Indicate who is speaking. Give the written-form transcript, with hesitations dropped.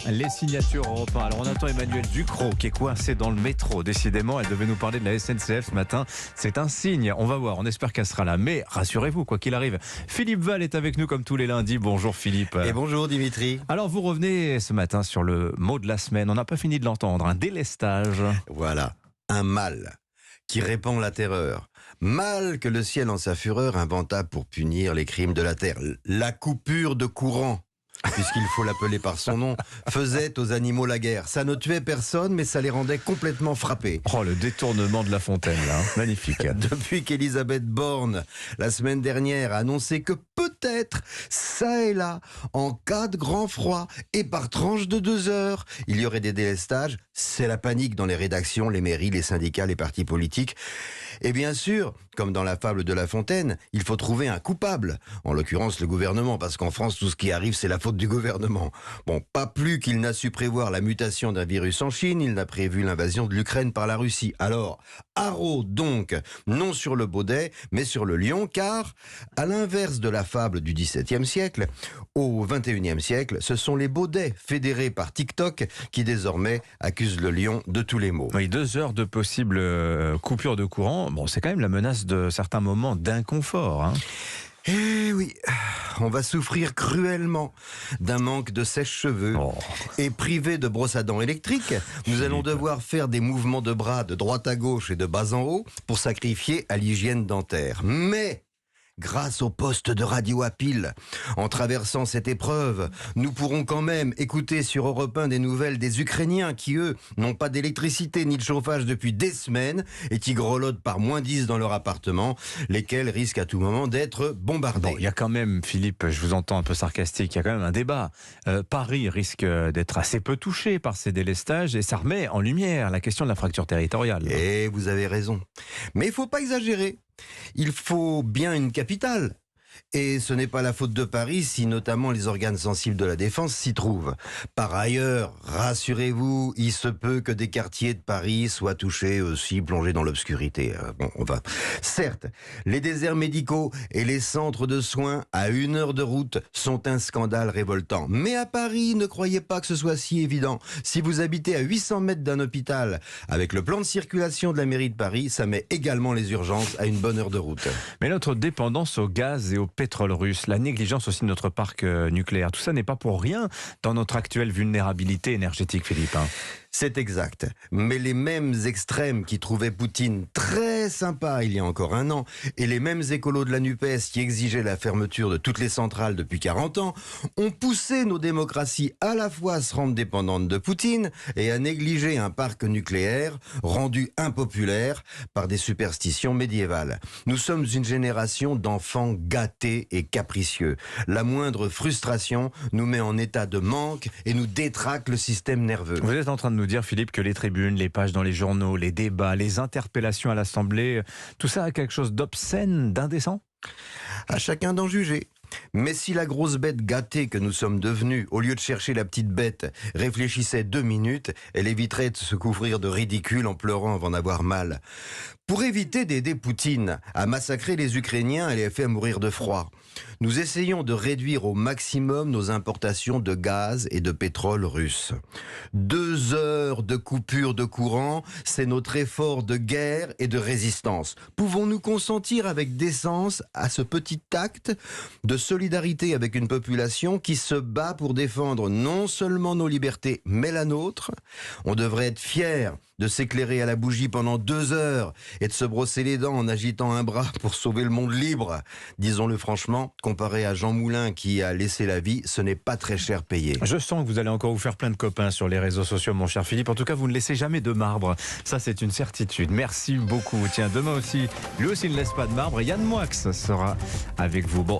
Speaker 1: Les signatures Europe 1. Alors on attend Emmanuel Ducrot qui est coincé dans le métro. Décidément, elle devait nous parler de la SNCF ce matin. C'est un signe. On va voir. On espère qu'elle sera là. Mais rassurez-vous, quoi qu'il arrive, Philippe Val est avec nous comme tous les lundis. Bonjour Philippe.
Speaker 2: Et bonjour Dimitri.
Speaker 1: Alors vous revenez ce matin sur le mot de la semaine. On n'a pas fini de l'entendre. Un délestage.
Speaker 2: Voilà, un mal qui répand la terreur. Mal que le ciel en sa fureur inventa pour punir les crimes de la terre. La coupure de courant, puisqu'il faut l'appeler par son nom, faisait aux animaux la guerre. Ça ne tuait personne, mais ça les rendait complètement frappés.
Speaker 1: Oh, le détournement de La Fontaine, là. Magnifique.
Speaker 2: Depuis qu'Elisabeth Borne, la semaine dernière, a annoncé que peut-être, ça et là, en cas de grand froid et par tranche de 2 heures, il y aurait des délestages, c'est la panique dans les rédactions, les mairies, les syndicats, les partis politiques. Et bien sûr, comme dans la fable de La Fontaine, il faut trouver un coupable. En l'occurrence, le gouvernement, parce qu'en France, tout ce qui arrive, c'est la faute du gouvernement. Bon, pas plus qu'il n'a su prévoir la mutation d'un virus en Chine, il n'a prévu l'invasion de l'Ukraine par la Russie. Alors, haro donc, non sur le baudet, mais sur le lion, car, à l'inverse de la fable du XVIIe siècle, au XXIe siècle, ce sont les baudets fédérés par TikTok qui désormais accusent le lion de tous les maux.
Speaker 1: Oui, 2 heures de possible coupure de courant. Bon, c'est quand même la menace de certains moments d'inconfort, hein.
Speaker 2: Eh oui, on va souffrir cruellement d'un manque de sèche-cheveux. Et privé de brosse à dents électrique, nous allons devoir faire des mouvements de bras de droite à gauche et de bas en haut pour sacrifier à l'hygiène dentaire. Mais grâce au poste de radio à pile, en traversant cette épreuve, nous pourrons quand même écouter sur Europe 1 des nouvelles des Ukrainiens qui, eux, n'ont pas d'électricité ni de chauffage depuis des semaines et qui grelottent par -10 dans leur appartement, lesquels risquent à tout moment d'être bombardés.
Speaker 1: Bon, il y a quand même, Philippe, je vous entends un peu sarcastique, il y a quand même un débat. Paris risque d'être assez peu touché par ces délestages et ça remet en lumière la question de la fracture territoriale.
Speaker 2: Et vous avez raison. Mais il ne faut pas exagérer. Il faut bien une capitale. Et ce n'est pas la faute de Paris si notamment les organes sensibles de la défense s'y trouvent. Par ailleurs, rassurez-vous, il se peut que des quartiers de Paris soient touchés aussi, plongés dans l'obscurité. Certes, les déserts médicaux et les centres de soins à 1 heure de route sont un scandale révoltant. Mais à Paris, ne croyez pas que ce soit si évident. Si vous habitez à 800 mètres d'un hôpital, avec le plan de circulation de la mairie de Paris, ça met également les urgences à 1 bonne heure de route.
Speaker 1: Mais notre dépendance au gaz et au pétrole russe, la négligence aussi de notre parc nucléaire, tout ça n'est pas pour rien dans notre actuelle vulnérabilité énergétique, Philippe.
Speaker 2: C'est exact. Mais les mêmes extrêmes qui trouvaient Poutine très sympa il y a encore 1 an, et les mêmes écolos de la NUPES qui exigeaient la fermeture de toutes les centrales depuis 40 ans, ont poussé nos démocraties à la fois à se rendre dépendantes de Poutine et à négliger un parc nucléaire rendu impopulaire par des superstitions médiévales. Nous sommes une génération d'enfants gâtés et capricieux. La moindre frustration nous met en état de manque et nous détraque le système nerveux.
Speaker 1: Vous êtes en train de nous dire, Philippe, que les tribunes, les pages dans les journaux, les débats, les interpellations à l'Assemblée, tout ça a quelque chose d'obscène, d'indécent ?
Speaker 2: À chacun d'en juger. Mais si la grosse bête gâtée que nous sommes devenus, au lieu de chercher la petite bête, réfléchissait 2 minutes, elle éviterait de se couvrir de ridicule en pleurant avant d'avoir mal. Pour éviter d'aider Poutine à massacrer les Ukrainiens et les faire mourir de froid, nous essayons de réduire au maximum nos importations de gaz et de pétrole russe. 2 heures de coupure de courant, c'est notre effort de guerre et de résistance. Pouvons-nous consentir avec décence à ce petit acte de solidarité avec une population qui se bat pour défendre non seulement nos libertés, mais la nôtre? On devrait être fiers de s'éclairer à la bougie pendant 2 heures et de se brosser les dents en agitant un bras pour sauver le monde libre. Disons-le franchement, comparé à Jean Moulin qui a laissé la vie, ce n'est pas très cher payé.
Speaker 1: Je sens que vous allez encore vous faire plein de copains sur les réseaux sociaux, mon cher Philippe. En tout cas, vous ne laissez jamais de marbre. Ça, c'est une certitude. Merci beaucoup. Tiens, demain aussi, lui aussi ne laisse pas de marbre. Yann Moix sera avec vous. Bon,